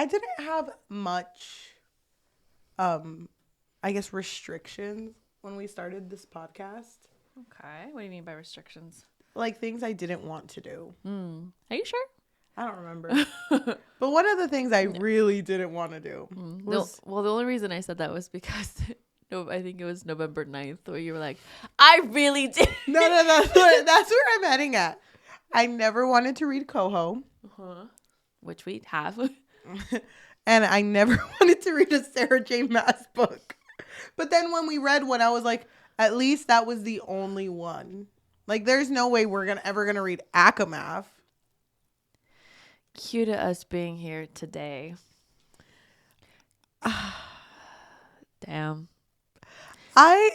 I didn't have much, I guess, restrictions when we started this podcast. Okay. What do you mean by restrictions? Like things I didn't want to do. Are you sure? I don't remember. But one of the things I really didn't want to do was... The only reason I said that was because I think it was November 9th where you were like, I really did. No, that's where I'm heading at. I never wanted to read Coho. Which we have. And I never wanted to read a Sarah J Maas book. But then when we read one, I was like, at least that was the only one. Like, there's no way we're ever gonna read Akamath. Cue to us being here today. Damn. I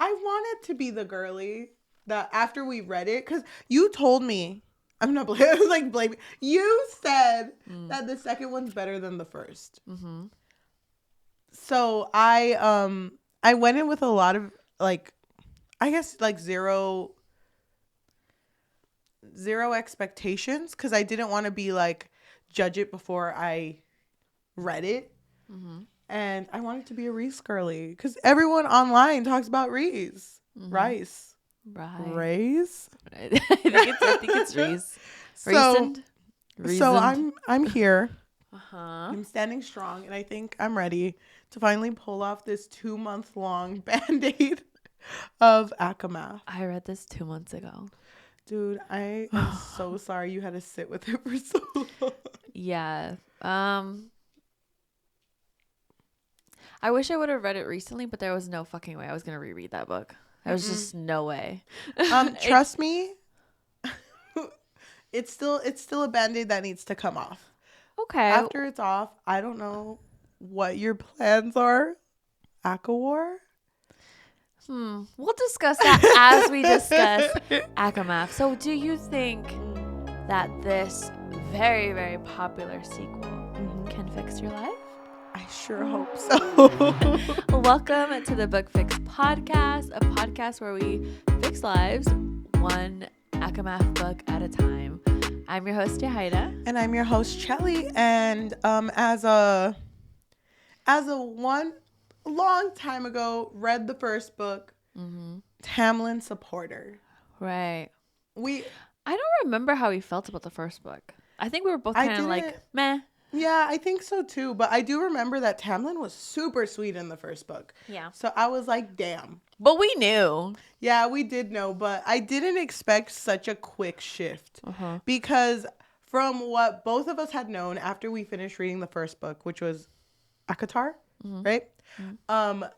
wanted to be the girly that after we read it, because you told me, I'm not blaming, I was like blaming. You said that the second one's better than the first. Mm-hmm. So I went in with a lot of like, I guess like zero expectations, because I didn't want to be like judge it before I read it. Mm-hmm. And I wanted to be a Rhys girly because everyone online talks about Rhys. Mm-hmm. Rice. Rhys? I think it's Rhys. So I'm here. I'm standing strong, and I think I'm ready to finally pull off this 2-month-long band-aid of Akamath. I read this 2 months ago. Dude, I am so sorry you had to sit with it for so long. Yeah. I wish I would have read it recently, but there was no fucking way I was going to reread that book. There was just no way. Trust me, it's still a Band-Aid that needs to come off. Okay. After it's off, I don't know what your plans are. Akawar? We'll discuss that as we discuss Akamath. So do you think that this very, very popular sequel can fix your life? I sure hope so. Welcome to the Book Fix Podcast, a podcast where we fix lives one Akamath book at a time. I'm your host, Yajaira. And I'm your host, Cheli. And as a one long time ago, read the first book, Tamlin supporter. Right. I don't remember how we felt about the first book. I think we were both kind of like, meh. Yeah, I think so too. But I do remember that Tamlin was super sweet in the first book. Yeah. So I was like, damn. But we knew. Yeah, we did know. But I didn't expect such a quick shift. Because from what both of us had known after we finished reading the first book, which was ACOTAR, right? I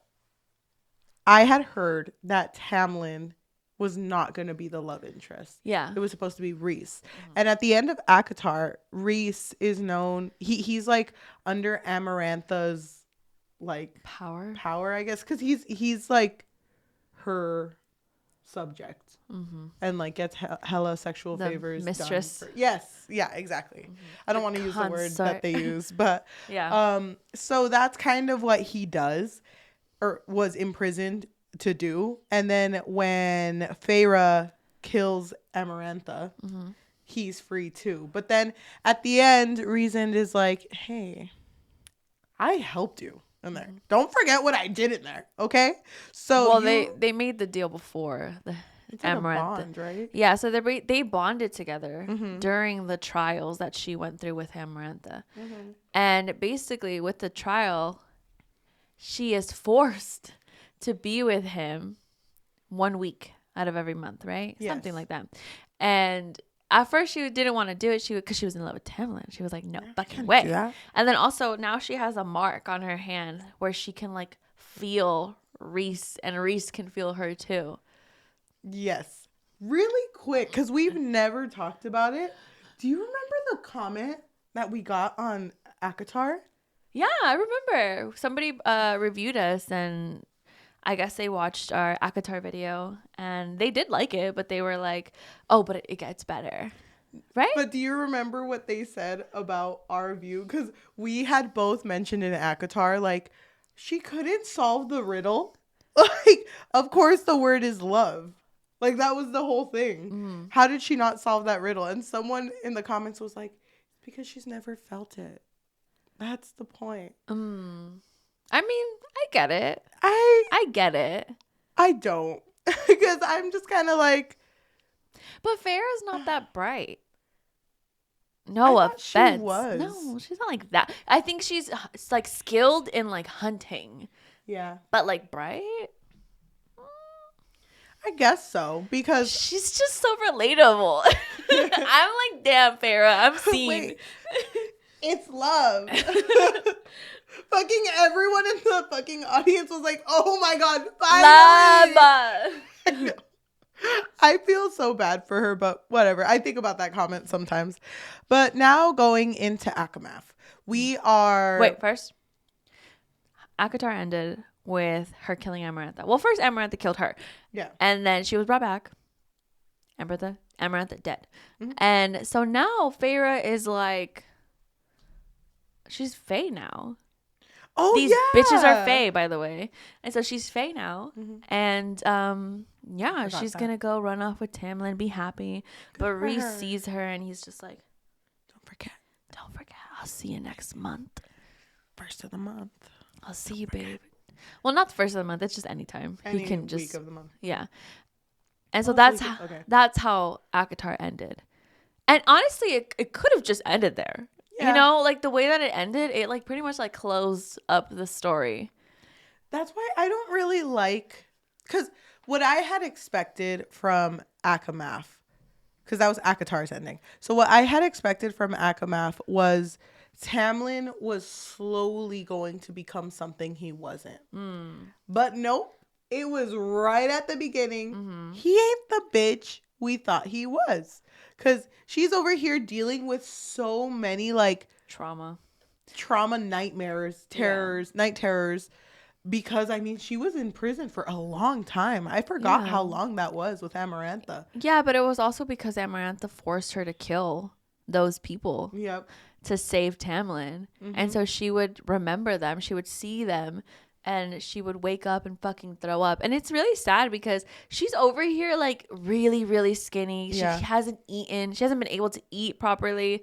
had heard that Tamlin was not going to be the love interest. Yeah. It was supposed to be Rhys. And at the end of ACOTAR, Rhys is known, he's like under Amarantha's like power, I guess, because he's like her subject and like gets hella sexual favors mistress done yes, yeah, exactly. I don't want to use the word that they use, but yeah. So that's kind of what he does or was imprisoned to do. And then when Feyre kills Amarantha, he's free too. But then at the end, Rhysand is like, hey, I helped you in there. Don't forget what I did in there, okay? So they made the deal before the Amarantha, bond, right? Yeah, so they bonded together during the trials that she went through with Amarantha. And basically with the trial, she is forced to be with him 1 week out of every month, right? Yes. Something like that. And at first she didn't want to do it because she was in love with Tamlin. She was like, no fucking way. And then also now she has a mark on her hand where she can like feel Rhys and Rhys can feel her too. Yes. Really quick, because we've never talked about it. Do you remember the comment that we got on ACOTAR? Yeah, I remember. Somebody reviewed us and I guess they watched our ACOTAR video and they did like it, but they were like, oh, but it gets better. Right? But do you remember what they said about our view? Because we had both mentioned in ACOTAR, like, she couldn't solve the riddle. Like, of course the word is love. Like, that was the whole thing. How did she not solve that riddle? And someone in the comments was like, Because she's never felt it. That's the point. I mean, I get it. I get it. I don't. Because I'm just kind of like. But Feyre's not that bright. No offense. She was. No, she's not like that. I think she's like skilled in like hunting. Yeah. But like bright? I guess so, because she's just so relatable. I'm like, damn, Feyre, I'm seen. Wait. It's love. Fucking everyone in the fucking audience was like, oh my god, finally. Love. I feel so bad for her, but whatever. I think about that comment sometimes. But now going into ACOMAF, we are... Wait, first, ACOTAR ended with her killing Amarantha. Well, first Amarantha killed her. Yeah. And then she was brought back. Amarantha dead. Mm-hmm. And so now Feyre is like... She's Fae now. Oh, these bitches are Fae, by the way. And so she's Fae now. Mm-hmm. And yeah, she's gonna go run off with Tamlin, be happy. But Rhys sees her and he's just like, Don't forget. I'll see you next month. First of the month. I'll see you, babe. Well, not the first of the month. It's just anytime. He can just week of the month. Yeah. And so that's how ACOTAR ended. And honestly, it could have just ended there. Yeah. You know, like the way that it ended, it like pretty much like closed up the story. That's why I don't really like, because what I had expected from ACOMAF, because that was ACOTAR's ending. So what I had expected from ACOMAF was Tamlin was slowly going to become something he wasn't. But nope, it was right at the beginning. Mm-hmm. He ain't the bitch we thought he was. Because she's over here dealing with so many, like... Trauma, nightmares, terrors, night terrors. Because, I mean, she was in prison for a long time. I forgot how long that was with Amarantha. Yeah, but it was also because Amarantha forced her to kill those people. Yep. To save Tamlin. Mm-hmm. And so she would remember them. She would see them. And she would wake up and fucking throw up. And it's really sad because she's over here like really, really skinny. She hasn't eaten. She hasn't been able to eat properly.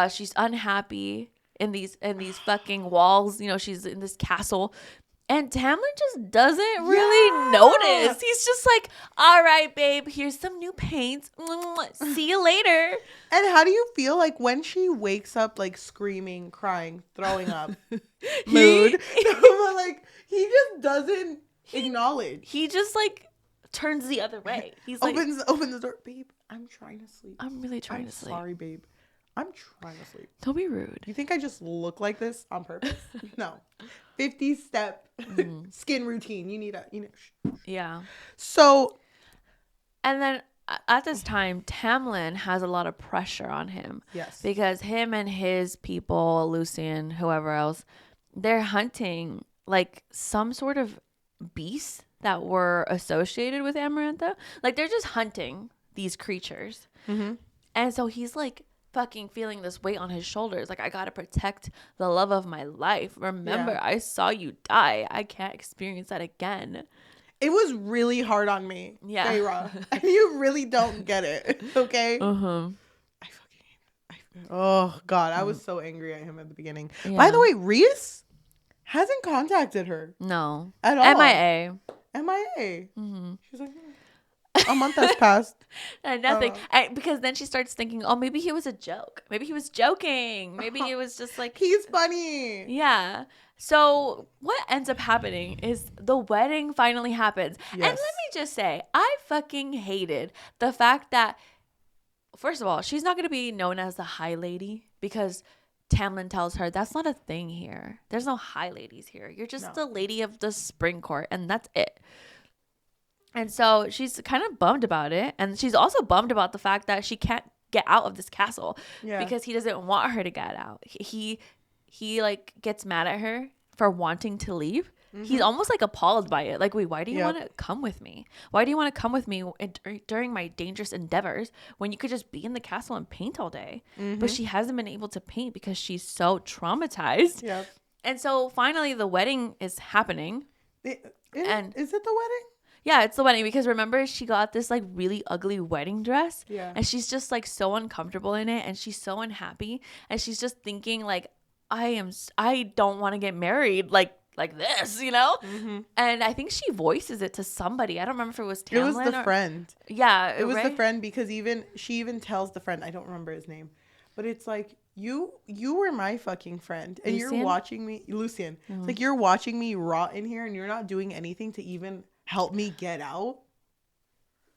She's unhappy in these fucking walls. You know, she's in this castle. And Tamlin just doesn't really notice. He's just like, all right, babe, here's some new paint. See you later. And how do you feel like when she wakes up like screaming, crying, throwing up, mood? Like he just doesn't acknowledge. He just like turns the other way. He's opens the door. Babe, I'm trying to sleep. I'm really trying to sleep. Sorry, babe. I'm trying to sleep. Don't be rude. You think I just look like this on purpose? No. 50-step skin routine. You need Yeah. So. And then at this time, Tamlin has a lot of pressure on him. Yes. Because him and his people, Lucian, whoever else, they're hunting like some sort of beasts that were associated with Amarantha. Like they're just hunting these creatures. Mm-hmm. And so he's like fucking feeling this weight on his shoulders. Like, I gotta protect the love of my life. Remember, I saw you die. I can't experience that again. It was really hard on me. Yeah. Feyre. And you really don't get it. Okay? Uh-huh. Oh, God. I was so angry at him at the beginning. Yeah. By the way, Rhys hasn't contacted her. No. At all. MIA. Mm-hmm. She's like, a month has passed. And nothing. Because then she starts thinking, oh, maybe he was a joke. Maybe he was joking. Maybe it was just like... He's funny. Yeah. So what ends up happening is the wedding finally happens. Yes. And let me just say, I fucking hated the fact that, first of all, she's not going to be known as the high lady because Tamlin tells her that's not a thing here. There's no high ladies here. You're just the lady of the spring court, and that's it. And so she's kind of bummed about it. And she's also bummed about the fact that she can't get out of this castle because he doesn't want her to get out. He like gets mad at her for wanting to leave. Mm-hmm. He's almost like appalled by it. Like, wait, why do you want to come with me? Why do you want to come with me during my dangerous endeavors when you could just be in the castle and paint all day? Mm-hmm. But she hasn't been able to paint because she's so traumatized. And so finally the wedding is happening. Is it the wedding? Yeah, it's the wedding, because remember she got this like really ugly wedding dress, and she's just like so uncomfortable in it, and she's so unhappy, and she's just thinking like, I don't want to get married like this, you know? Mm-hmm. And I think she voices it to somebody. I don't remember if it was Tamlin. It was the friend. Yeah, it was the friend, because she even tells the friend, I don't remember his name, but it's like, you were my fucking friend, and Lucian? You're watching me, Lucian. Mm-hmm. It's like, you're watching me rot in here, and you're not doing anything to even help me get out.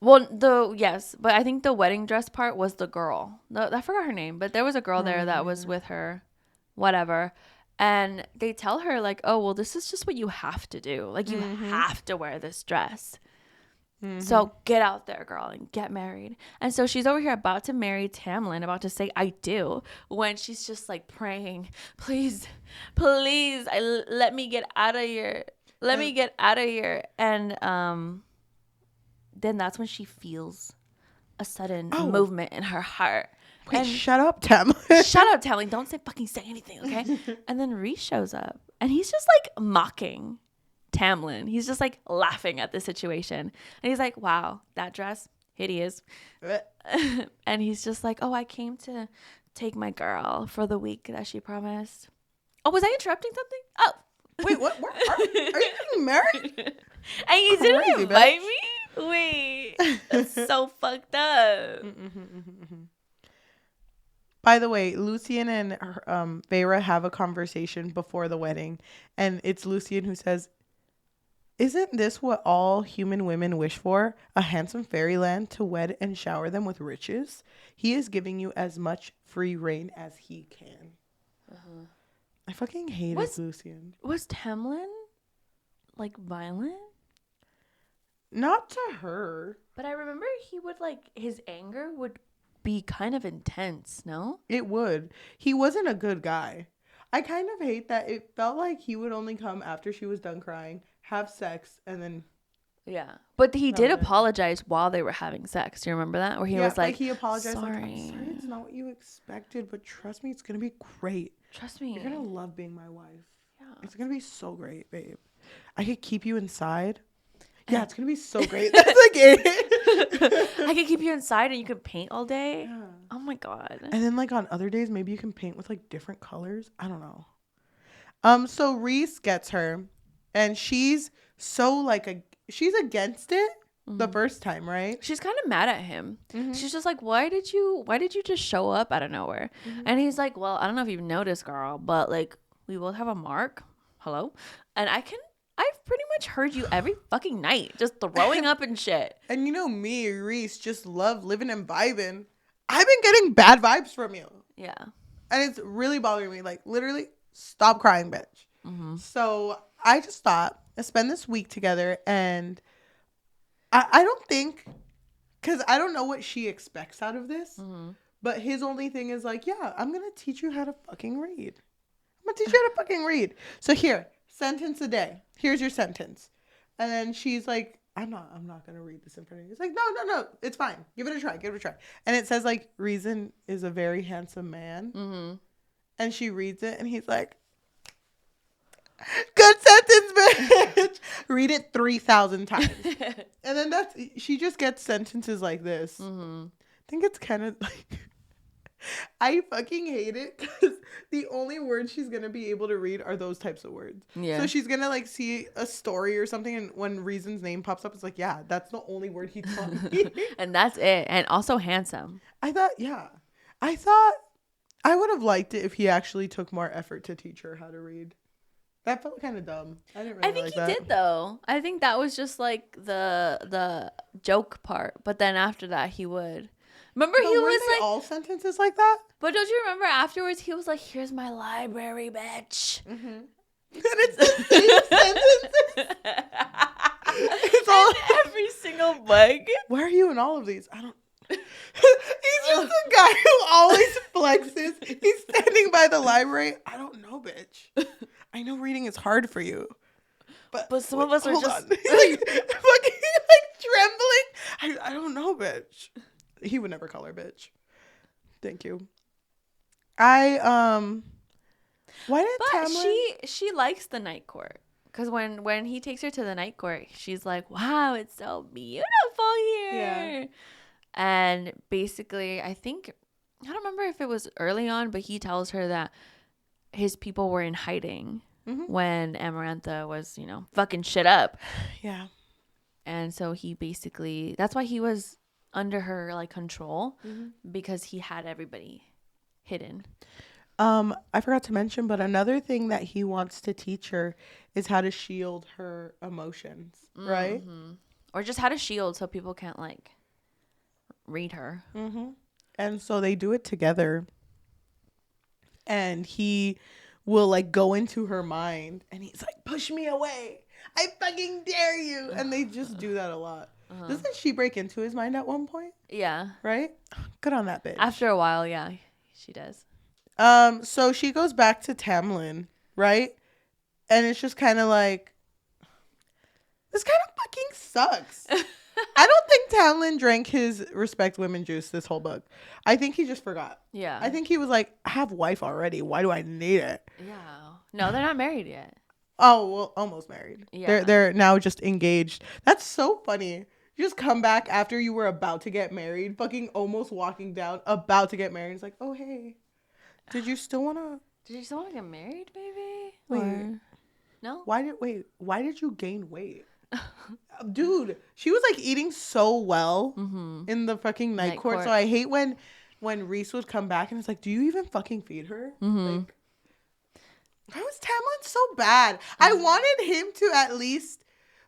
Well, yes, but I think the wedding dress part was the girl. I forgot her name, but there was a girl there that was with her, whatever. And they tell her like, oh, well, this is just what you have to do. Like, you have to wear this dress. Mm-hmm. So get out there, girl, and get married. And so she's over here about to marry Tamlin, about to say I do, when she's just like praying, please, let me get out of here. Let me get out of here. And then that's when she feels a sudden movement in her heart. Wait, shut up, Tamlin. Shut up, Tamlin. Don't fucking say anything, okay? And then Rhys shows up, and he's just like mocking Tamlin. He's just like laughing at the situation. And he's like, wow, that dress, hideous. And he's just like, oh, I came to take my girl for the week that she promised. Oh, was I interrupting something? Oh. Wait, what? Are you getting married? And you didn't invite me? Wait. That's so fucked up. By the way, Lucian and Feyre have a conversation before the wedding. And it's Lucian who says, isn't this what all human women wish for? A handsome fairyland to wed and shower them with riches? He is giving you as much free reign as he can. Uh-huh. I fucking hated Lucian. Was Tamlin like violent? Not to her. But I remember he would like, his anger would be kind of intense, no? It would. He wasn't a good guy. I kind of hate that it felt like he would only come after she was done crying, have sex, and then... Yeah. But he did apologize while they were having sex. Do you remember that? Where he was like, he apologized. Sorry. Like, I'm sorry, it's not what you expected, but trust me, it's going to be great. Trust me. You're going to love being my wife. Yeah. It's going to be so great, babe. I could keep you inside. Yeah, it's going to be so great. That's like it. I could keep you inside and you could paint all day. Yeah. Oh my God. And then like on other days, maybe you can paint with like different colors. I don't know. So Rhys gets her, and she's so like she's against it the first time, right? She's kind of mad at him. Mm-hmm. She's just like, why did you just show up out of nowhere? Mm-hmm. And he's like, well, I don't know if you've noticed, girl, but like we both have a mark. Hello? And I've pretty much heard you every fucking night just throwing up and shit. And you know me, Rhys, just love living and vibing. I've been getting bad vibes from you. Yeah. And it's really bothering me. Like, literally, stop crying, bitch. Mm-hmm. So I just thought, let's spend this week together. And I don't think, because I don't know what she expects out of this. Mm-hmm. But his only thing is like, yeah, I'm going to teach you how to fucking read. I'm going to teach you how to fucking read. So here. Sentence a day. Here's your sentence. And then she's like, I'm not going to read this in front of you. It's like, no. It's fine. Give it a try. And it says like, Rhysand is a very handsome man. Mm-hmm. And she reads it and he's like, good sentence, bitch. Read it 3,000 times. And then she just gets sentences like this. Mm-hmm. I think it's kind of like... I fucking hate it because the only words she's going to be able to read are those types of words. Yeah. So she's going to like see a story or something, and when Rhysand's name pops up, it's like, yeah, that's the only word he taught me. And that's it. And also handsome. I thought I would have liked it if he actually took more effort to teach her how to read. That felt kind of dumb. I think he did though. I think that was just like the joke part. But then after that, he would. Remember, he was like all sentences like that. But don't you remember afterwards? He was like, "Here's my library, bitch." Mm-hmm. And it's the same sentences. It's all every single book. Why are you in all of these? I don't. He's just a guy who always flexes. He's standing by the library. I don't know, bitch. I know reading is hard for you, but some of us are just like fucking like trembling. I don't know, bitch. He would never call her bitch. Thank you. Why did Tamlin... she likes the night court. Because when he takes her to the night court, she's like, wow, it's so beautiful here. Yeah. And basically, I don't remember if it was early on, but he tells her that his people were in hiding when Amarantha was, fucking shit up. Yeah. And so he basically, that's why he was under her like control, because he had everybody hidden. I forgot to mention, but another thing that he wants to teach her is how to shield her emotions, right? Or just how to shield so people can't like read her. And so they do it together. And he will like go into her mind and he's like, push me away. I fucking dare you. And they just do that a lot. Doesn't she break into his mind at one point? Yeah. Right? Good on that bitch. After a while, yeah, she does. So she goes back to Tamlin, right? And it's just kind of like, this kind of fucking sucks. I don't think Tamlin drank his respect women juice this whole book. I think he just forgot. Yeah. I think he was like, I have wife already. Why do I need it? Yeah. No, they're not married yet. Oh, well, almost married. Yeah. They're now just engaged. That's so funny. You just come back after you were about to get married, fucking almost walking down, about to get married. It's like, oh, hey. Did you still want to get married, baby? Wait. Or... No? Why did you gain weight? Dude, she was like eating so well in the fucking night court. So I hate when Rhys would come back and it's like, do you even fucking feed her? Like, how is Tamlin so bad? I wanted him to at least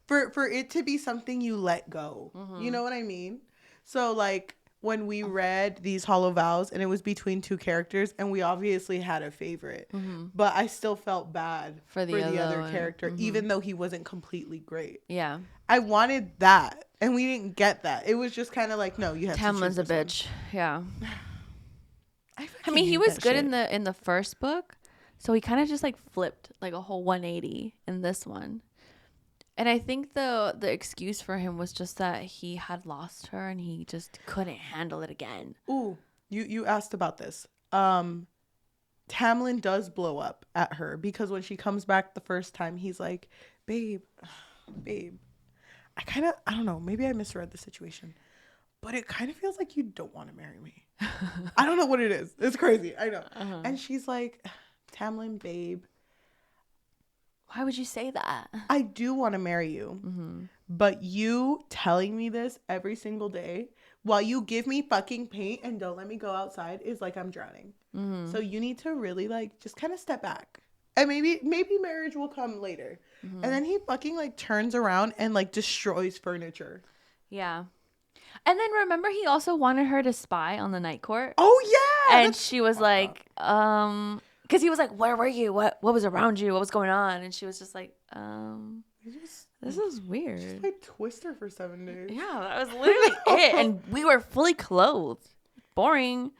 for it to be something you let go. You know what I mean? So like when we read these Hollow Vows and it was between two characters and we obviously had a favorite, but I still felt bad for the other character, even though he wasn't completely great. Yeah. I wanted that and we didn't get that. It was just kind of like, no, you have Tamlin's to choose a bitch. one. Yeah. I mean, he was good in the first book, so he kind of just like flipped like a whole 180 in this one. And I think the excuse for him was just that he had lost her and he just couldn't handle it again. Ooh, you asked about this. Tamlin does blow up at her because when she comes back the first time, he's like, babe, I don't know, maybe I misread the situation, but it kind of feels like you don't want to marry me. I don't know what it is. It's crazy. I know. And she's like, Tamlin, babe, why would you say that? I do want to marry you, but you telling me this every single day while you give me fucking paint and don't let me go outside is like I'm drowning. So you need to really like just kind of step back. And maybe marriage will come later. And then he fucking like turns around and like destroys furniture. Yeah. And then remember he also wanted her to spy on the night court. Oh yeah. And she was like, because he was like, where were you? What was around you? What was going on? And she was just like, this is weird. She just played Twister for 7 days. Yeah, that was literally it. And we were fully clothed. Boring.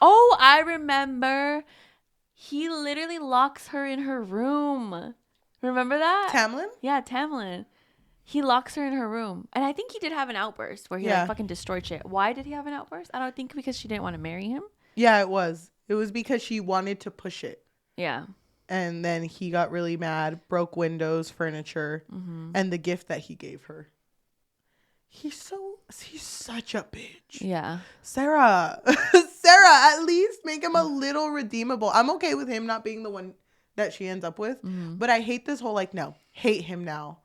Oh, I remember. He literally locks her in her room. Remember that? Tamlin? Yeah, Tamlin. He locks her in her room. And I think he did have an outburst where he like fucking destroyed shit. Why did he have an outburst? I don't think because she didn't want to marry him. Yeah, it was. It was because she wanted to push it. Yeah. And then he got really mad, broke windows, furniture, and the gift that he gave her. He's such a bitch. Yeah. Sarah, at least make him a little redeemable. I'm okay with him not being the one that she ends up with, but I hate this whole like, no, hate him now.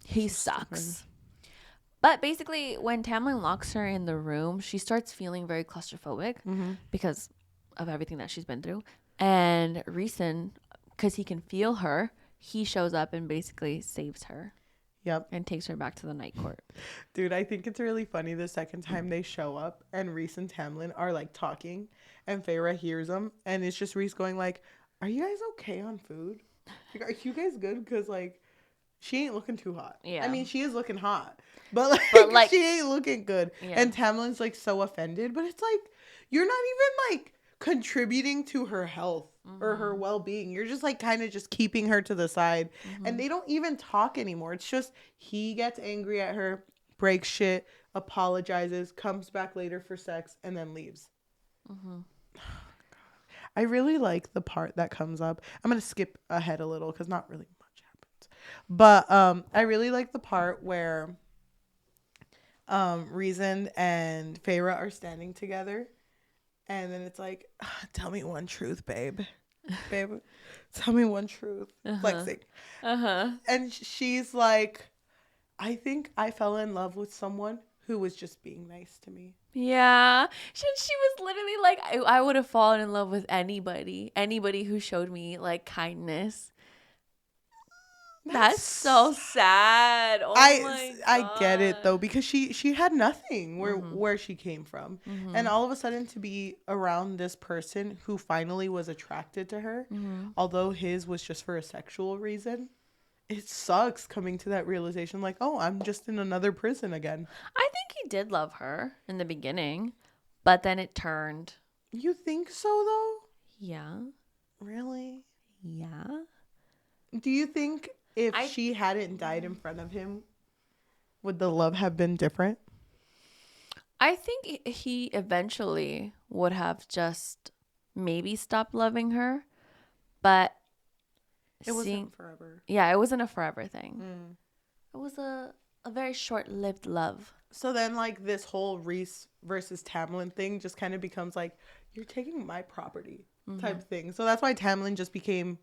He sucks. But basically, when Tamlin locks her in the room, she starts feeling very claustrophobic because of everything that she's been through. And Rhysand, because he can feel her, he shows up and basically saves her. Yep. And takes her back to the night court. Dude, I think it's really funny the second time they show up and Rhys and Tamlin are like talking and Feyre hears them and it's just Rhys going like, are you guys okay on food? Like, are you guys good? Because like, she ain't looking too hot. Yeah. I mean, she is looking hot, but like she ain't looking good. Yeah. And Tamlin's like so offended, but it's like, you're not even like contributing to her health or her well-being. You're just like kind of just keeping her to the side. And they don't even talk anymore. It's just he gets angry at her, breaks shit, apologizes, comes back later for sex, and then leaves. I really like the part that comes up. I'm going to skip ahead a little because not really much happens. But I really like the part where Rhysand and Feyre are standing together, and then it's like, tell me one truth, babe. Tell me one truth. Flexing. And she's like, I think I fell in love with someone who was just being nice to me. Yeah. She was literally like, I would have fallen in love with anybody who showed me like kindness. That's so sad. Oh my God. I get it though, because she had nothing where she came from. And all of a sudden to be around this person who finally was attracted to her, although his was just for a sexual reason. It sucks coming to that realization, like, oh, I'm just in another prison again. I think he did love her in the beginning, but then it turned. You think so, though? Yeah. Really? Yeah. Do you think if she hadn't died in front of him, would the love have been different? I think he eventually would have just maybe stopped loving her, but it wasn't forever. Yeah, it wasn't a forever thing. It was a very short-lived love. So then, like, this whole Rhys versus Tamlin thing just kind of becomes like, you're taking my property type thing. So that's why Tamlin just became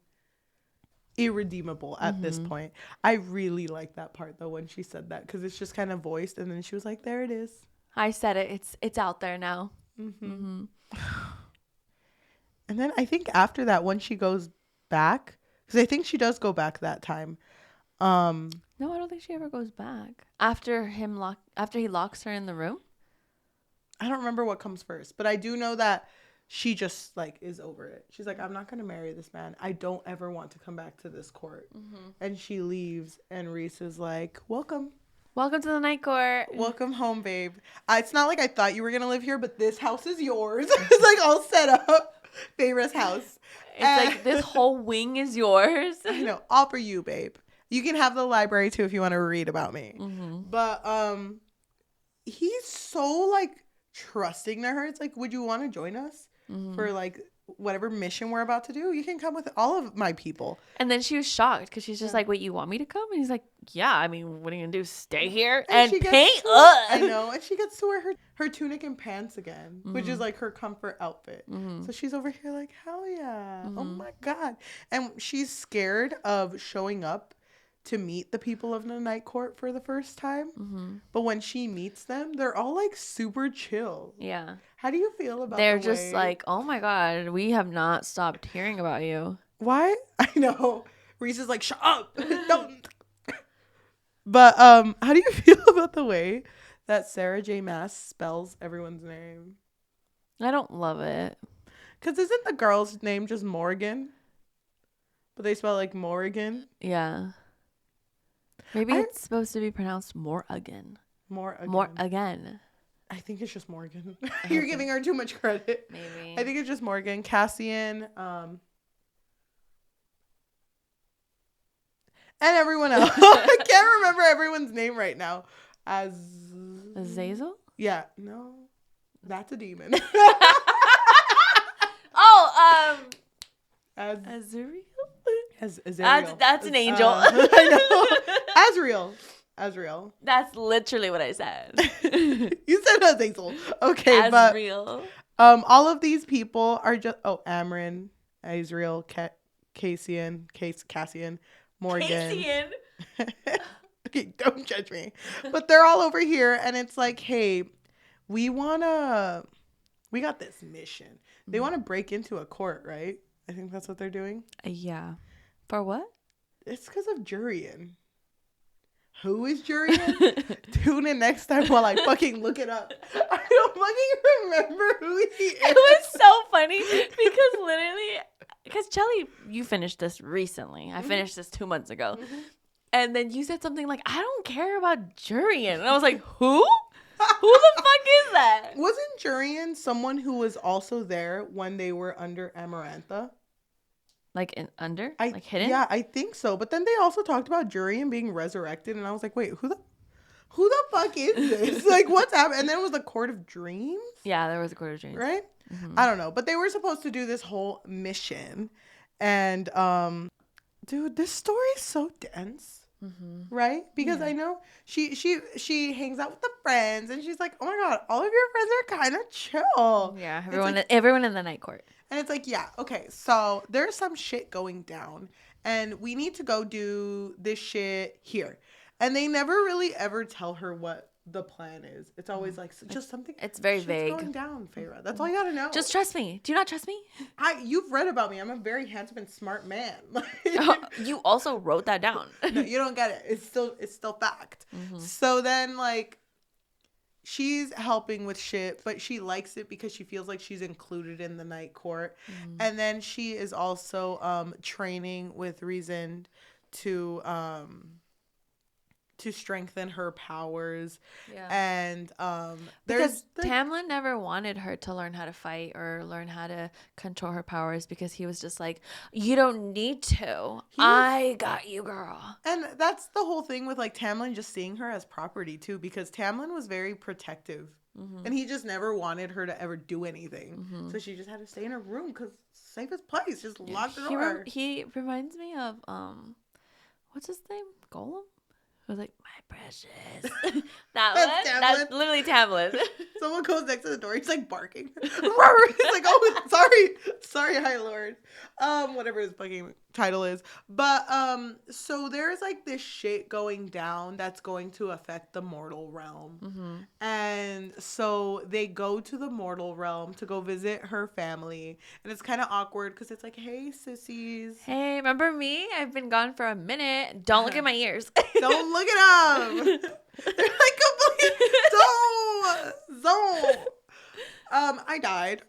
irredeemable at this point. I really like that part, though, when she said that, because it's just kind of voiced, and then she was like, there it is. I said it. It's out there now. And then I think after that, when she goes back, because I think she does go back that time. No, I don't think she ever goes back. After he locks her in the room? I don't remember what comes first, but I do know that she just like is over it. She's like, I'm not going to marry this man. I don't ever want to come back to this court. And she leaves, and Rhys is like, welcome to the night court. Welcome home, babe. It's not like I thought you were going to live here, but this house is yours. It's like all set up. Feyre's house. It's like this whole wing is yours. I know. All for you, babe. You can have the library too if you want to read about me. But he's so like trusting to her. It's like, would you want to join us for like whatever mission we're about to do? You can come with all of my people. And then she was shocked because she's just like, wait, you want me to come? And he's like, yeah, I mean, what are you gonna do, stay here and paint us? I know. And she gets to wear her tunic and pants again, which is like her comfort outfit. So she's over here like, hell yeah. Oh my God. And she's scared of showing up to meet the people of the night court for the first time. But when she meets them, they're all like super chill. Yeah. How do you feel about They're just like, oh my God, we have not stopped hearing about you. Why? I know. Rhys is like, shut up. Don't. But how do you feel about the way that Sarah J Maas spells everyone's name? I don't love it. Because isn't the girl's name just Morgan? But they spell like Morrigan. Yeah. Maybe it's supposed to be pronounced Morrigan. Morrigan. I think it's just Morgan. You're giving her too much credit. Maybe. I think it's just Morgan. Cassian. And everyone else. I can't remember everyone's name right now. Azazel? Yeah. No. That's a demon. Azuriel? Azariel. That's an angel. I know. Azriel. That's literally what I said. You said Azazel. Okay, Azriel. But all of these people are just Amryn, Azriel, Cassian, Morgan. Cassian. Okay, don't judge me. But they're all over here, and it's like, hey, we got this mission. They want to break into a court, right? I think that's what they're doing. Yeah. For what? It's because of Jurian. Who is Jurian? Tune in next time while I fucking look it up. I don't fucking remember who he is. It was so funny because Cheli, you finished this recently. I finished this 2 months ago. And then you said something like, I don't care about Jurian. And I was like, who? Who the fuck is that? Wasn't Jurian someone who was also there when they were under Amarantha? Like like hidden? Yeah, I think so. But then they also talked about Jurian being resurrected, and I was like, wait, who the fuck is this? Like, what's happening? And then it was the Court of Dreams? Yeah, there was a Court of Dreams. Right? I don't know. But they were supposed to do this whole mission. And dude, this story is so dense. Right? Because I know she hangs out with the friends and she's like, oh my God, all of your friends are kind of chill. Yeah, everyone in the night court. And it's like, yeah, okay, so there's some shit going down and we need to go do this shit here. And they never really ever tell her what the plan is. It's always like just something. It's very vague. Going down, Feyre. That's all you gotta know. Just trust me. Do you not trust me? You've read about me. I'm a very handsome and smart man. You also wrote that down. No, you don't get it. It's still fact. So then like she's helping with shit, but she likes it because she feels like she's included in the night court. And then she is also training with Rhysand to strengthen her powers. Yeah. And because Tamlin never wanted her to learn how to fight or learn how to control her powers because he was just like, you don't need to. I got you, girl. And that's the whole thing with like Tamlin just seeing her as property too, because Tamlin was very protective. And he just never wanted her to ever do anything. So she just had to stay in her room because safest place. Just lock the door. He reminds me of what's his name? Golem? I was like, my precious. That's literally Tamlin. Someone goes next to the door. He's like barking. He's like, oh, sorry, High Lord. Whatever his fucking title is. But so there's like this shit going down that's going to affect the mortal realm. And so they go to the mortal realm to go visit her family. And it's kind of awkward because it's like, hey, sissies. Hey, remember me? I've been gone for a minute. Don't look at my ears. Don't look at them. They're like complete. Don't. I died.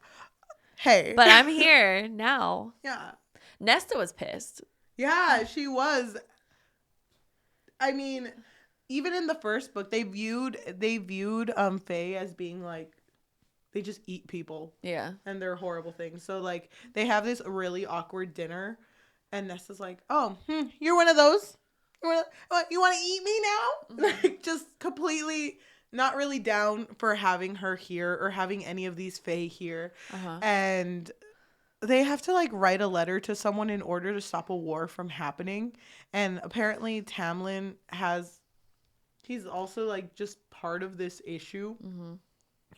Hey. But I'm here now. Yeah. Nesta was pissed. Yeah, she was. I mean, even in the first book, they viewed Faye as being like, they just eat people. Yeah. And they're horrible things. So like they have this really awkward dinner and Nesta's like, oh, you're one of those? You want to eat me now? Like just completely not really down for having her here or having any of these Fae here. And they have to like write a letter to someone in order to stop a war from happening. And apparently Tamlin he's also like just part of this issue.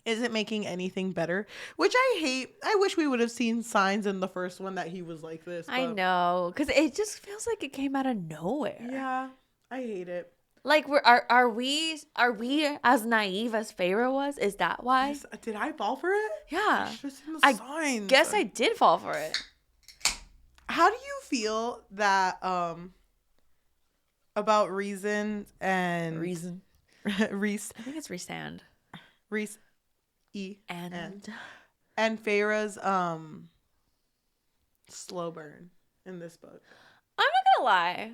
Isn't making anything better, which I hate. I wish we would have seen signs in the first one that he was like this. I know, because it just feels like it came out of nowhere. Yeah, I hate it. Like, are we as naive as Feyre was? Is that why? Yes. Did I fall for it? Yeah, I guess I did fall for it. How do you feel that about Rhysand and Rhys? I think it's Rhysand. Rhys. And Feyre's slow burn in this book. I'm not gonna lie.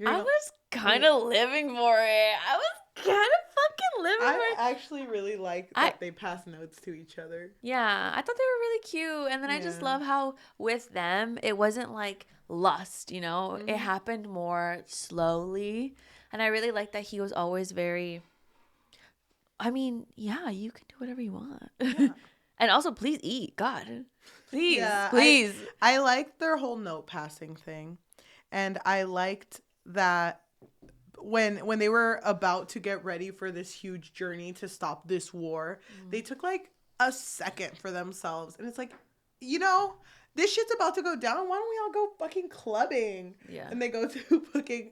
I was kind of living for it. I was kind of fucking living for it. I actually really like that they pass notes to each other. Yeah, I thought they were really cute. And then I just love how with them, it wasn't like lust, you know? It happened more slowly. And I really like that he was always very... I mean, yeah, you can do whatever you want. Yeah. And also, please eat. God. Please. Please. I liked their whole note passing thing. And I liked that when they were about to get ready for this huge journey to stop this war, they took like a second for themselves. And it's like, you know, this shit's about to go down. Why don't we all go fucking clubbing? Yeah. And they go to fucking...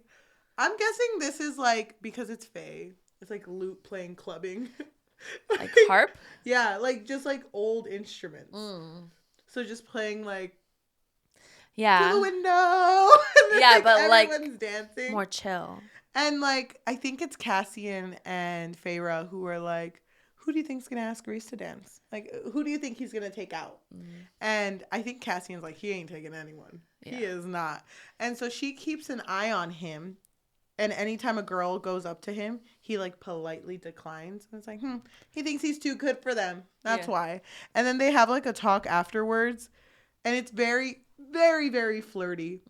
I'm guessing this is like, because it's Faye. It's like lute playing clubbing. Like harp? Yeah, like just like old instruments. So just playing like to the window. Yeah, like, but like everyone's dancing. More chill. And like I think it's Cassian and Feyre who are like, who do you think's gonna ask Rhys to dance? Like who do you think he's gonna take out? And I think Cassian's like, he ain't taking anyone. Yeah. He is not. And so she keeps an eye on him. And anytime a girl goes up to him, he like politely declines. And it's like, he thinks he's too good for them. That's why. And then they have like a talk afterwards. And it's very, very, very flirty.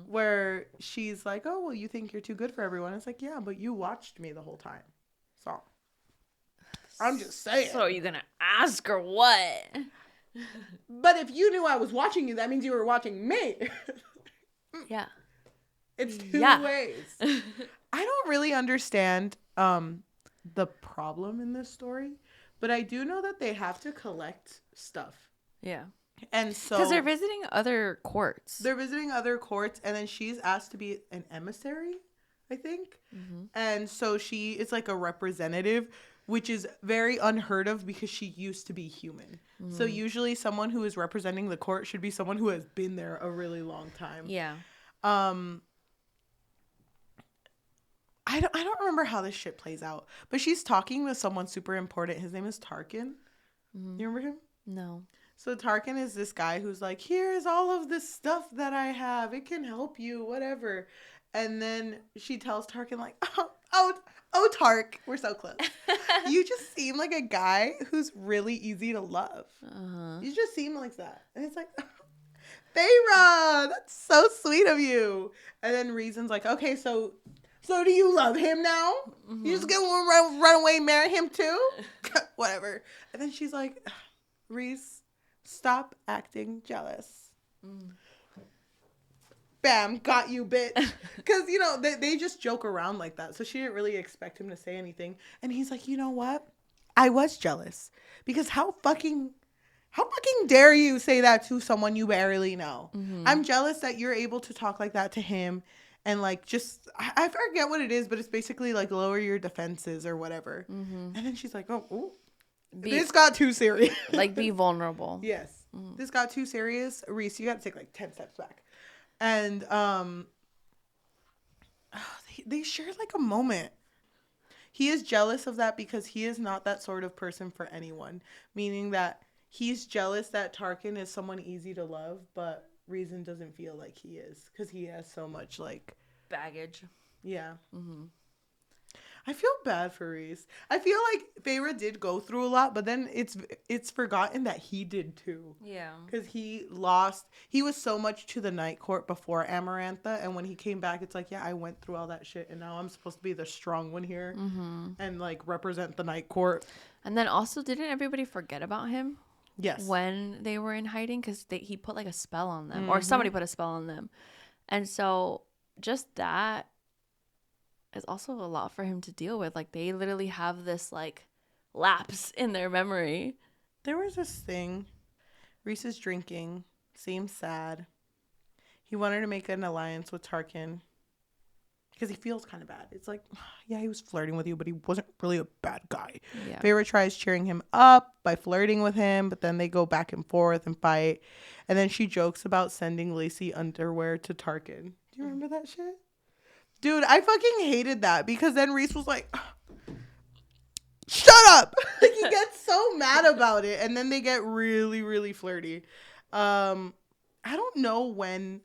Where she's like, oh, well, you think you're too good for everyone. It's like, yeah, but you watched me the whole time. So I'm just saying. So are you going to ask or what? But if you knew I was watching you, that means you were watching me. Yeah. It's two ways. I don't really understand the problem in this story, but I do know that they have to collect stuff. Yeah. And so because they're visiting other courts. And then she's asked to be an emissary, I think. And so she is like a representative, which is very unheard of because she used to be human. So usually someone who is representing the court should be someone who has been there a really long time. Yeah. I don't remember how this shit plays out, but she's talking to someone super important. His name is Tarkin. You remember him? No. So Tarkin is this guy who's like, here's all of this stuff that I have. It can help you, whatever. And then she tells Tarkin like, oh, Tark, we're so close. You just seem like a guy who's really easy to love. You just seem like that. And it's like, Feyre, that's so sweet of you. And then Rhysand's like, okay, so do you love him now? You just gonna run away, marry him too? Whatever. And then she's like, Rhys, stop acting jealous. Bam, got you, bitch. Because, you know, they just joke around like that. So she didn't really expect him to say anything. And he's like, you know what? I was jealous. Because how fucking dare you say that to someone you barely know? I'm jealous that you're able to talk like that to him. And like, just, I forget what it is, but it's basically like lower your defenses or whatever. And then she's like, this got too serious. Like, be vulnerable. Yes. This got too serious. Rhys, you got to take like 10 steps back. And they shared like a moment. He is jealous of that because he is not that sort of person for anyone. Meaning that he's jealous that Tarkin is someone easy to love, but Rhysand doesn't feel like he is because he has so much like baggage. Yeah. I feel bad for Rhys. I feel like Feyre did go through a lot, but then it's forgotten that he did too. Yeah. Because he was so much to the Night Court before Amarantha, and when he came back, it's like, yeah, I went through all that shit, and now I'm supposed to be the strong one here and like represent the Night Court. And then also, didn't everybody forget about him? Yes. When they were in hiding, because he put like a spell on them, or somebody put a spell on them, and so just that is also a lot for him to deal with. Like, they literally have this like lapse in their memory. There was this thing. Rhys is drinking, seems sad. He wanted to make an alliance with Tarkin because he feels kind of bad. It's like, yeah, he was flirting with you, but he wasn't really a bad guy. Yeah. Feyre tries cheering him up by flirting with him, but then they go back and forth and fight. And then she jokes about sending lacy underwear to Tarkin. Do you remember that shit? Dude, I fucking hated that because then Rhys was like, shut up. Like, he gets so mad about it. And then they get really, really flirty. I don't know when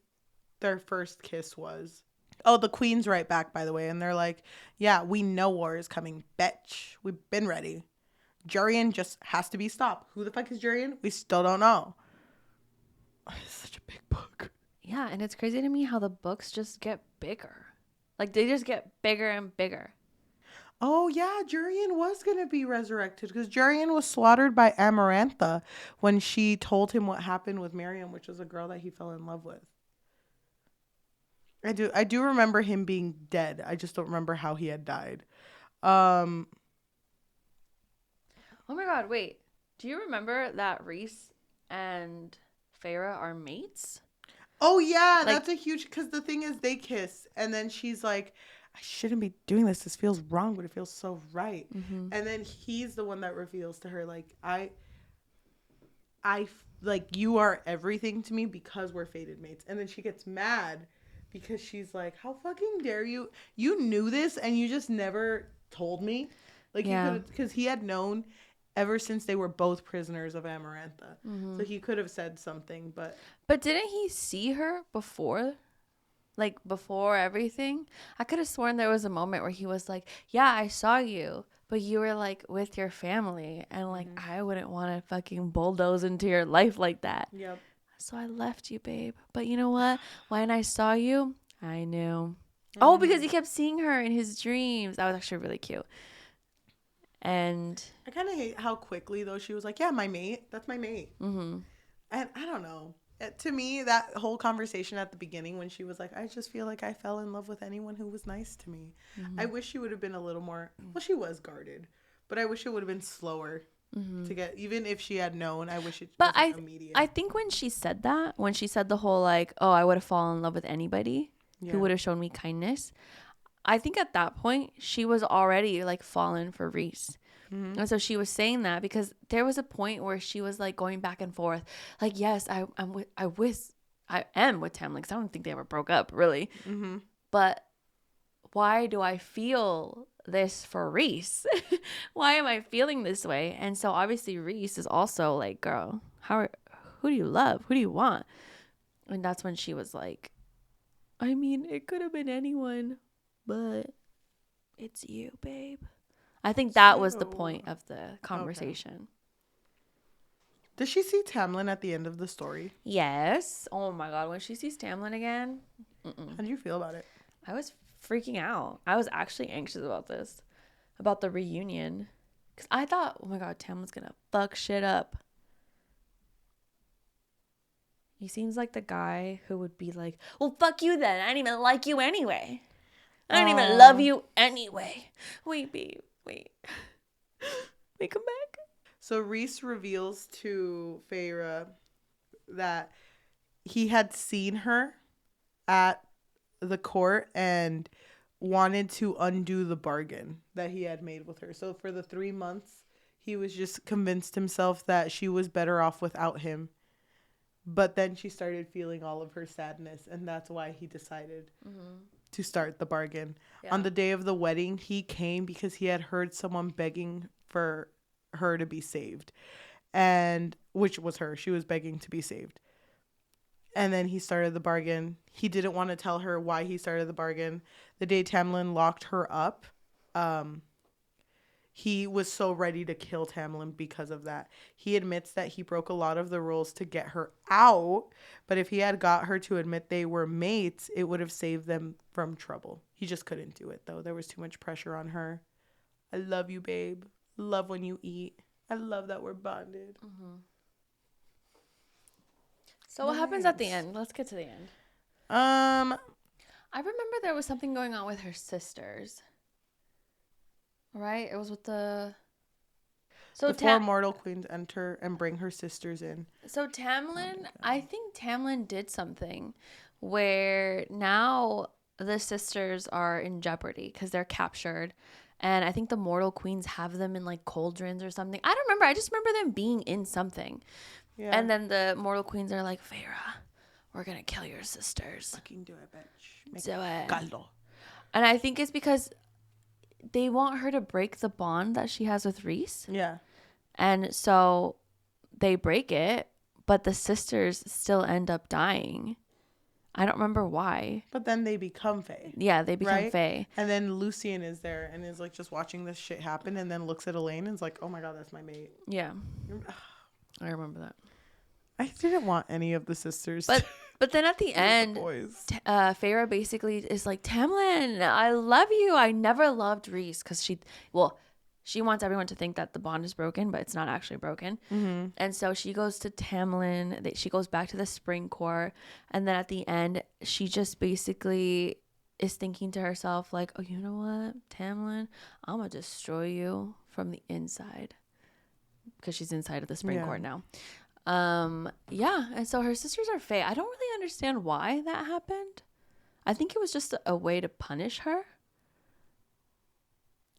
their first kiss was. Oh, the queen's right back, by the way. And they're like, yeah, we know war is coming, bitch. We've been ready. Yajaira just has to be stopped. Who the fuck is Yajaira? We still don't know. It's such a big book. Yeah, and it's crazy to me how the books just get bigger. Like, they just get bigger and bigger. Oh, yeah. Yajaira was going to be resurrected because Yajaira was slaughtered by Amarantha when she told him what happened with Miriam, which was a girl that he fell in love with. I do remember him being dead. I just don't remember how he had died. Oh, my God. Wait. Do you remember that Rhys and Feyre are mates? Oh, yeah, like, that's a huge... Because the thing is, they kiss, and then she's like, I shouldn't be doing this. This feels wrong, but it feels so right. And then he's the one that reveals to her, like, I like, you are everything to me because we're fated mates. And then she gets mad because she's like, how fucking dare you? You knew this, and you just never told me. Like, yeah. Because he had known... ever since they were both prisoners of Amarantha. So he could have said something, but... But didn't he see her before? Like, before everything? I could have sworn there was a moment where he was like, yeah, I saw you, but you were, like, with your family. And, like, I wouldn't want to fucking bulldoze into your life like that. Yep. So I left you, babe. But you know what? When I saw you, I knew. Oh, because he kept seeing her in his dreams. That was actually really cute. And I kind of hate how quickly, though, she was like, yeah, my mate. That's my mate. And I don't know. to me, that whole conversation at the beginning when she was like, I just feel like I fell in love with anyone who was nice to me. Mm-hmm. I wish she would have been a little more, well, she was guarded, but I wish it would have been slower to get, even if she had known, I wish it wasn't immediate. I think when she said that, when she said the whole like, oh, I would have fallen in love with anybody who would have shown me kindness, I think at that point she was already like fallen for Rhys. Mm-hmm. And so she was saying that because there was a point where she was like going back and forth, like, yes, I am with Tamlin, because I don't think they ever broke up, really. Mm-hmm. But why do I feel this for Rhys? Why am I feeling this way? And so obviously Rhys is also like, girl, who do you love? Who do you want? And that's when she was like, I mean, it could have been anyone, but it's you, babe. I think that was the point of the conversation. Okay. Does she see Tamlin at the end of the story? Yes. Oh my God. When she sees Tamlin again. How do you feel about it? I was freaking out. I was actually anxious about this. About the reunion. Because I thought, oh my God, Tamlin's going to fuck shit up. He seems like the guy who would be like, well, fuck you then. I didn't even like you anyway. I don't even love you anyway. Wait, babe. Wait, come back. So Rhys reveals to Feyre that he had seen her at the court and wanted to undo the bargain that he had made with her. So for the 3 months, he was just convinced himself that she was better off without him. But then she started feeling all of her sadness, and that's why he decided to start the bargain. Yeah. On the day of the wedding, he came because he had heard someone begging for her to be saved, and which was her. She was begging to be saved. And then he started the bargain. He didn't want to tell her why he started the bargain. The day Tamlin locked her up, he was so ready to kill Tamlin because of that. He admits that he broke a lot of the rules to get her out, but if he had got her to admit they were mates, it would have saved them from trouble. He just couldn't do it, though. There was too much pressure on her. I love you, babe. Love when you eat. I love that we're bonded. Mm-hmm. So what happens at the end? Let's get to the end. I remember there was something going on with her sisters. Right? It was with the... So the 4 mortal queens enter and bring her sisters in. So Tamlin, I think Tamlin did something where now the sisters are in jeopardy because they're captured. And I think the mortal queens have them in like cauldrons or something. I don't remember. I just remember them being in something. Yeah. And then the mortal queens are like, Feyre, we're going to kill your sisters. Fucking do it, bitch. Do it. Caldo. And I think it's because they want her to break the bond that she has with Rhys. Yeah. And so they break it, but the sisters still end up dying. I don't remember why. But then they become Fae. Yeah, they become Fae. And then Lucien is there and is like just watching this shit happen and then looks at Elaine and is like, oh my God, that's my mate. Yeah. I remember that. I didn't want any of the sisters. But then at the end, Feyre basically is like, Tamlin, I love you. I never loved Rhys because she wants everyone to think that the bond is broken, but it's not actually broken. Mm-hmm. And so she goes to Tamlin. She goes back to the spring court. And then at the end, she just basically is thinking to herself like, oh, you know what, Tamlin, I'm going to destroy you from the inside. Because she's inside of the spring court now. And so her sisters are Fae. I don't really understand why that happened. I think it was just a way to punish her.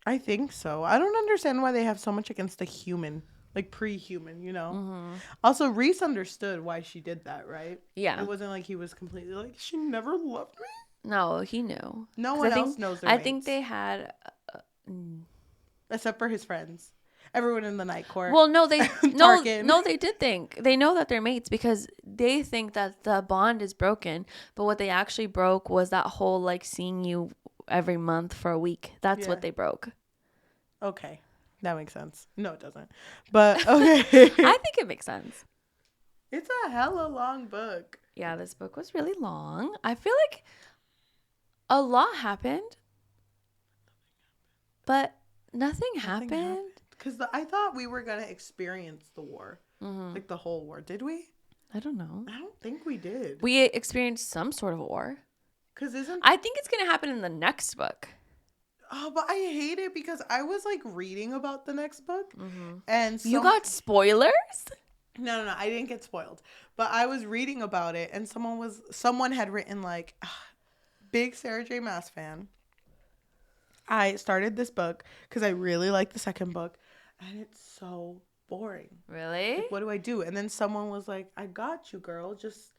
I think so. I don't understand why they have so much against the human, like pre-human, you know? Mm-hmm. Also, Rhys understood why she did that, right? Yeah. It wasn't like he was completely like, she never loved me. No, he knew. No one else knows their mates. I think they had... Except for his friends. Everyone in the night court. Well, no, they did think. They know that they're mates because they think that the bond is broken. But what they actually broke was that whole like seeing you every month for a week. That's what they broke. Okay. That makes sense. No, it doesn't. But okay. I think it makes sense. It's a hella long book. Yeah, this book was really long. I feel like a lot happened. But nothing happened. Because I thought we were going to experience the war. Mm-hmm. Like the whole war. Did we? I don't know. I don't think we did. We experienced some sort of war. I think it's going to happen in the next book. Oh, but I hate it because I was like reading about the next book, and you got spoilers? No, I didn't get spoiled, but I was reading about it, and someone had written like, big Sarah J Maas fan. I started this book because I really like the second book, and it's so boring. Really? Like, what do I do? And then someone was like, I got you, girl. Just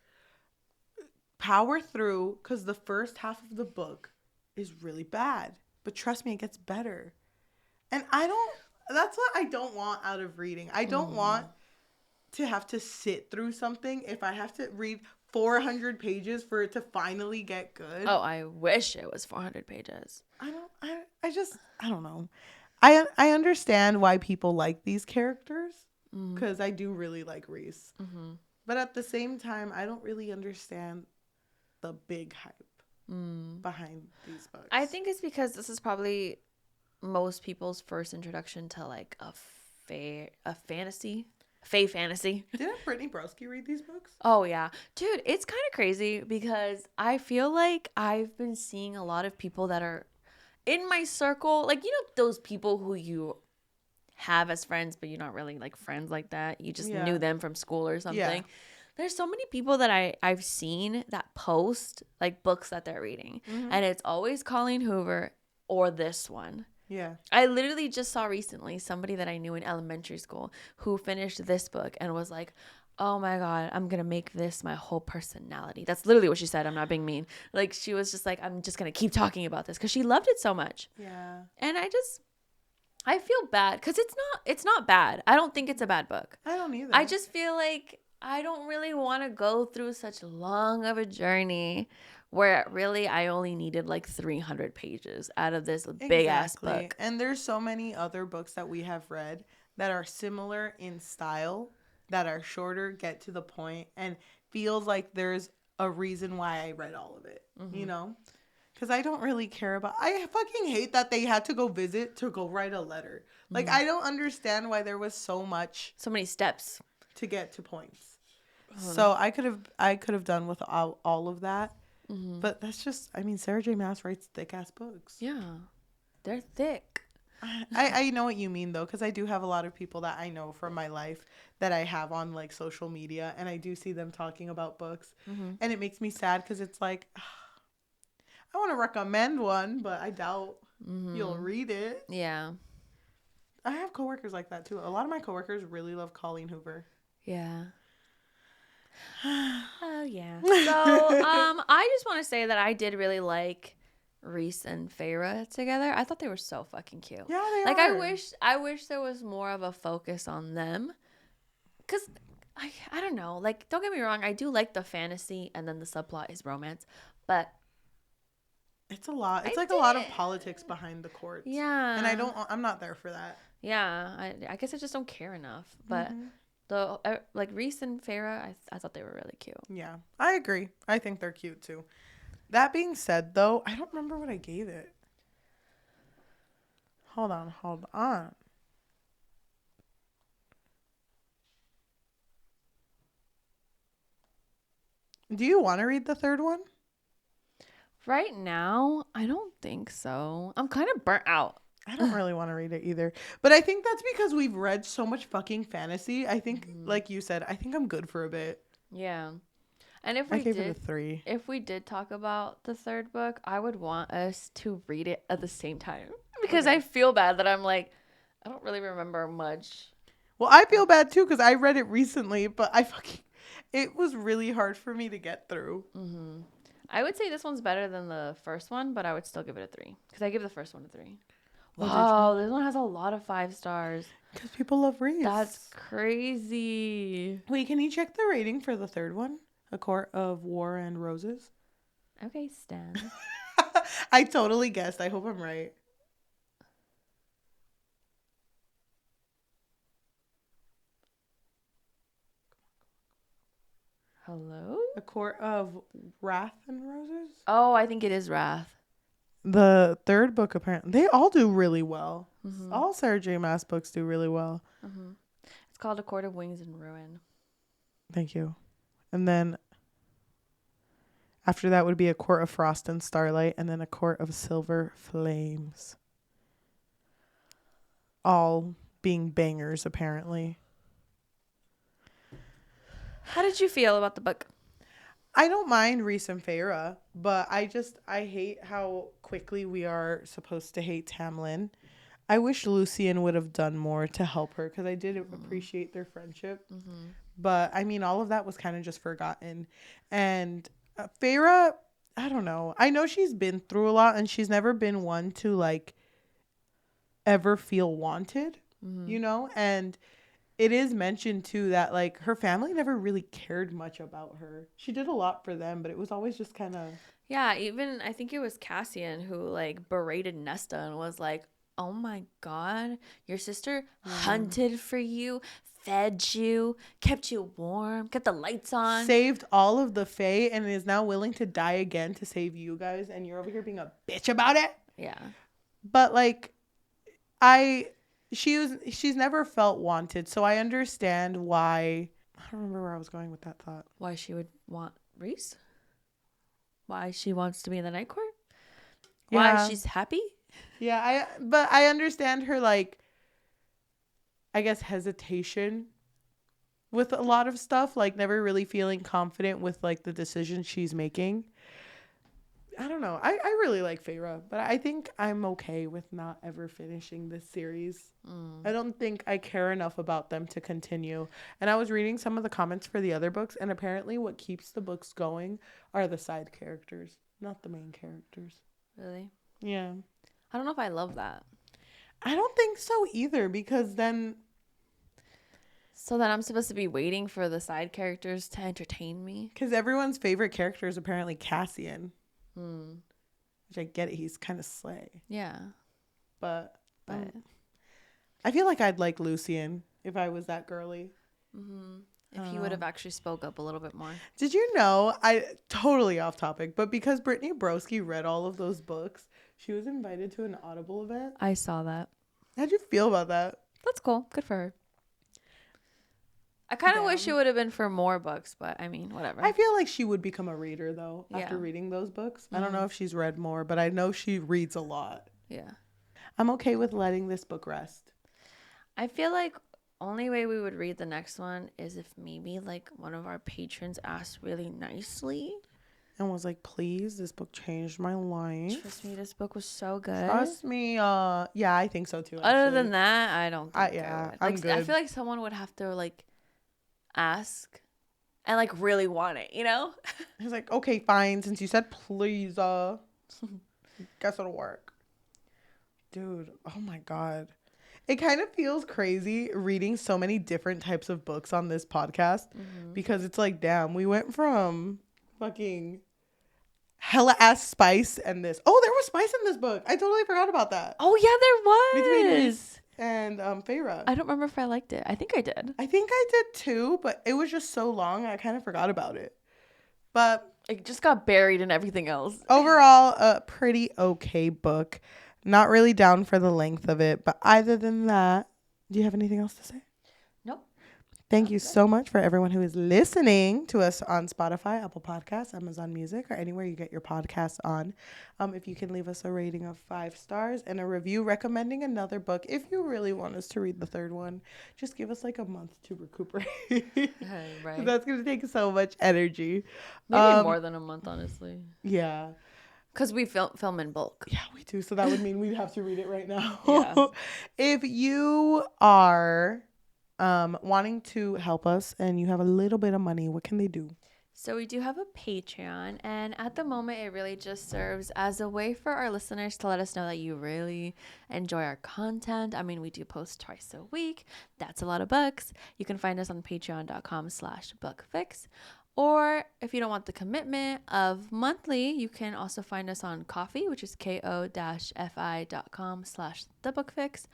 power through, because the first half of the book is really bad. But trust me, it gets better. And that's what I don't want out of reading. I don't want to have to sit through something if I have to read 400 pages for it to finally get good. Oh, I wish it was 400 pages. I don't know. I understand why people like these characters, because I do really like Rhys. But at the same time, I don't really understand the big hype behind these books. I think it's because this is probably most people's first introduction to like a fantasy. Fae fantasy. Didn't Brittany Broski read these books? Oh, yeah. Dude, it's kind of crazy because I feel like I've been seeing a lot of people that are in my circle. Like, you know, those people who you have as friends, but you're not really like friends like that. You just knew them from school or something. Yeah. There's so many people that I've seen that post like books that they're reading. And it's always Colleen Hoover or this one. Yeah. I literally just saw recently somebody that I knew in elementary school who finished this book and was like, oh my God, I'm going to make this my whole personality. That's literally what she said. I'm not being mean. Like, she was just like, I'm just going to keep talking about this because she loved it so much. Yeah. And I feel bad because it's not bad. I don't think it's a bad book. I don't either. I just feel like I don't really want to go through such long of a journey where really I only needed like 300 pages out of this big ass book. And there's so many other books that we have read that are similar in style, that are shorter, get to the point, and feels like there's a reason why I read all of it, you know? Because I don't really care about... I fucking hate that they had to go visit to go write a letter. Like, I don't understand why there was so many steps to get to points. So I could have done with all of that. But that's just... I mean, Sarah J Maas writes thick-ass books. Yeah. They're thick. I know what you mean, though, because I do have a lot of people that I know from my life that I have on, like, social media, and I do see them talking about books. And it makes me sad because it's like... I want to recommend one, but I doubt you'll read it. Yeah. I have coworkers like that, too. A lot of my coworkers really love Colleen Hoover. Yeah. Oh, yeah. So, I just want to say that I did really like Rhys and Feyre together. I thought they were so fucking cute. Yeah, they like, are. I wish there was more of a focus on them. Because, I don't know. Like, don't get me wrong. I do like the fantasy and then the subplot is romance. But... it's a lot. It's like a lot of politics behind the courts. Yeah. And I'm not there for that. Yeah. I guess I just don't care enough. But like Rhys and Feyre, I thought they were really cute. Yeah. I agree. I think they're cute too. That being said, though, I don't remember what I gave it. Hold on. Do you want to read the third one? Right now, I don't think so. I'm kind of burnt out. I don't really want to read it either. But I think that's because we've read so much fucking fantasy. I think, like you said, I think I'm good for a bit. Yeah. And I gave it a 3. If we did talk about the third book, I would want us to read it at the same time. Because I feel bad that I'm like, I don't really remember much. Well, I feel bad too because I read it recently, but it was really hard for me to get through. I would say this one's better than the first one, but I would still give it a 3 because I give the first one a 3. Wow, this one has a lot of 5 stars. Because people love Rhys. That's crazy. Wait, can you check the rating for the third one? A Court of War and Roses? Okay, Stan. I totally guessed. I hope I'm right. Hello? A Court of Wrath and Roses? Oh, I think it is Wrath. The third book, apparently. They all do really well. All Sarah J Maas books do really well. It's called A Court of Wings and Ruin. Thank you. And then after that would be A Court of Frost and Starlight, and then A Court of Silver Flames. All being bangers, apparently. How did you feel about the book? I don't mind Rhys and Feyre, but I hate how quickly we are supposed to hate Tamlin. I wish Lucian would have done more to help her, because I did appreciate their friendship. Mm-hmm. But, I mean, all of that was kind of just forgotten. And Feyre, I don't know. I know she's been through a lot, and she's never been one to, like, ever feel wanted, you know? And it is mentioned, too, that, like, her family never really cared much about her. She did a lot for them, but it was always just kind of... Yeah, even, I think it was Cassian who, like, berated Nesta and was like, oh my God, your sister hunted for you, fed you, kept you warm, kept the lights on. Saved all of the Fae and is now willing to die again to save you guys. And you're over here being a bitch about it. Yeah. But, like, she's never felt wanted. So I understand why. I don't remember where I was going with that thought. Why she would want Rhys? Why she wants to be in the Night Court? Yeah. Why she's happy? Yeah, but I understand her, like, I guess, hesitation with a lot of stuff, like never really feeling confident with, like, the decisions she's making. I don't know. I really like Feyre, but I think I'm okay with not ever finishing this series. I don't think I care enough about them to continue. And I was reading some of the comments for the other books, and apparently what keeps the books going are the side characters, not the main characters. Really? Yeah. I don't know if I love that. I don't think so either, because then... So then I'm supposed to be waiting for the side characters to entertain me? Because everyone's favorite character is apparently Cassian. Which I get it. He's kind of slay. Yeah. But I feel like I'd like Lucian if I was that girly. Mm-hmm. If he would have actually spoke up a little bit more. Did you know, totally off topic, but because Brittany Broski read all of those books, she was invited to an Audible event. I saw that. How'd you feel about that? That's cool. Good for her. I kind of wish it would have been for more books, but I mean, whatever. I feel like she would become a reader, though, after reading those books. I don't know if she's read more, but I know she reads a lot. Yeah. I'm okay with letting this book rest. I feel like only way we would read the next one is if maybe, like, one of our patrons asked really nicely. And was like, please, this book changed my life. Trust me, this book was so good. Trust me. Yeah, I think so, too, actually. Other than that, I don't think yeah, I would. I'm good. I feel like someone would have to, like, ask and, like, really want it, you know? He's like, okay, fine. Since you said please, guess it'll work. Dude, oh my God. It kind of feels crazy reading so many different types of books on this podcast because it's like, damn, we went from fucking hella ass spice and this. Oh, there was spice in this book. I totally forgot about that. Oh, yeah, there was. Between Rhys and Feyre. I don't remember if I liked it. I think I did. I think I did too, but it was just so long, I kind of forgot about it. But it just got buried in everything else. Overall, a pretty okay book. Not really down for the length of it, but other than that, do you have anything else to say? Nope. Thank you so much for everyone who is listening to us on Spotify, Apple Podcasts, Amazon Music, or anywhere you get your podcasts on. If you can leave us a rating of 5 stars and a review recommending another book. If you really want us to read the third one, just give us like a month to recuperate. Right. That's going to take so much energy. Maybe more than a month, honestly. Yeah. Because we film in bulk. Yeah, we do. So that would mean we'd have to read it right now. Yeah. If you are wanting to help us and you have a little bit of money, what can they do? So we do have a Patreon, and at the moment it really just serves as a way for our listeners to let us know that you really enjoy our content. I mean, we do post twice a week. That's a lot of books. You can find us on patreon.com/bookfix. Or if you don't want the commitment of monthly, you can also find us on Ko-fi, which is ko-fi.com/thebookfix,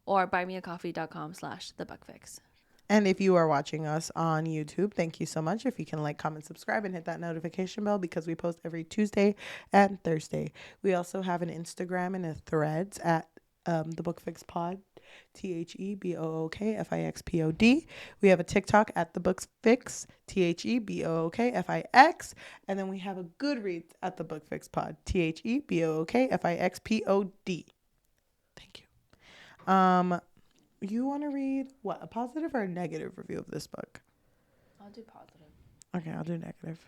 or buymeacoffee.com/thebookfix. And if you are watching us on YouTube, thank you so much. If you can like, comment, subscribe, and hit that notification bell because we post every Tuesday and Thursday. We also have an Instagram and a Threads at the Book Fix Pod, THEBOOKFIXPOD. We have a TikTok at the Book Fix, THEBOOKFIX, and then we have a Goodreads at the Book Fix Pod, THEBOOKFIXPOD. Thank you. You want to read what, a positive or a negative review of this book? I'll do positive. Okay, I'll do negative.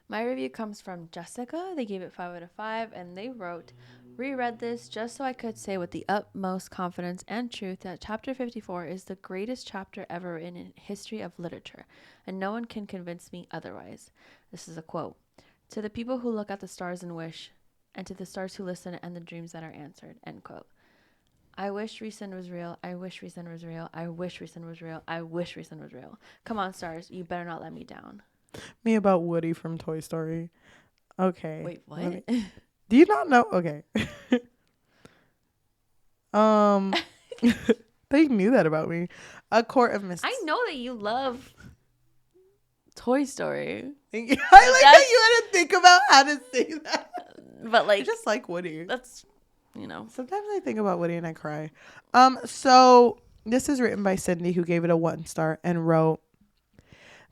My review comes from Jessica. They gave it 5 out of 5, and they wrote, reread this just so I could say with the utmost confidence and truth that chapter 54 is the greatest chapter ever written in history of literature, and no one can convince me otherwise. This is a quote. To the people who look at the stars and wish, and to the stars who listen and the dreams that are answered, end quote. I wish Rhysand was real. I wish Rhysand was real. I wish Rhysand was real. I wish Rhysand was real. Come on, stars. You better not let me down. Me about Woody from Toy Story. Okay. Wait, what? Do you not know? Okay. They knew that about me. A Court of Mists. I know that you love Toy Story. I like that you had to think about how to say that. But like, I just like Woody. That's, you know. Sometimes I think about Woody and I cry. So this is written by Cindy, who gave it a 1 star and wrote,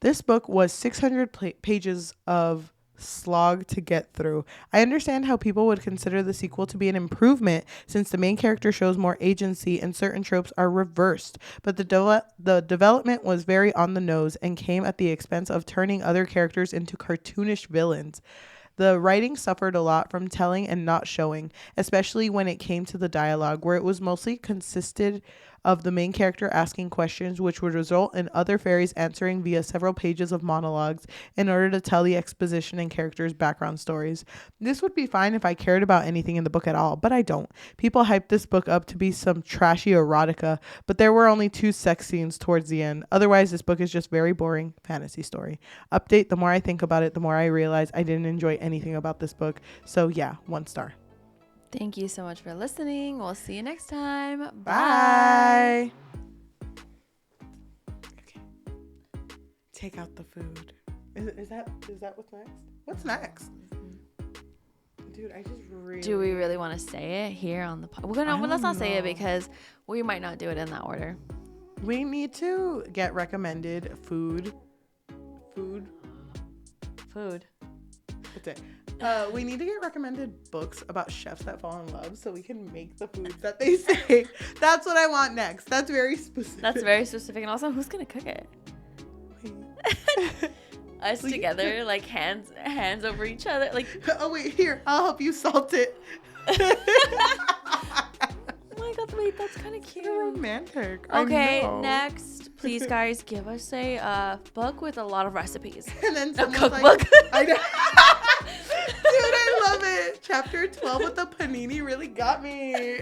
this book was 600 pages of slog to get through. I understand how people would consider the sequel to be an improvement since the main character shows more agency and certain tropes are reversed, but the development was very on the nose and came at the expense of turning other characters into cartoonish villains. The writing suffered a lot from telling and not showing, especially when it came to the dialogue, where it was mostly consisted of the main character asking questions, which would result in other fairies answering via several pages of monologues in order to tell the exposition and characters' background stories. This would be fine if I cared about anything in the book at all, but I don't. People hyped this book up to be some trashy erotica, but there were only 2 sex scenes towards the end. Otherwise, this book is just very boring fantasy story. Update, the more I think about it, the more I realize I didn't enjoy anything about this book. So yeah, 1 star. Thank you so much for listening. We'll see you next time. Bye. Okay. Take out the food. Is that what's next? What's next? Dude, I just really... Do we really want to say it here on the pod? Let's not say it because we might not do it in that order. We need to get recommended food. That's it. We need to get recommended books about chefs that fall in love so we can make the foods that they say. That's what I want next. That's very specific. And also, who's gonna cook it? Us together, like hands over each other. Like, oh wait, here, I'll help you salt it. Oh my god, wait, that's kind of cute. So romantic. Okay, next, please guys, give us a book with a lot of recipes. And then a cookbook. I know. Dude, I love it. Chapter 12 with the panini really got me.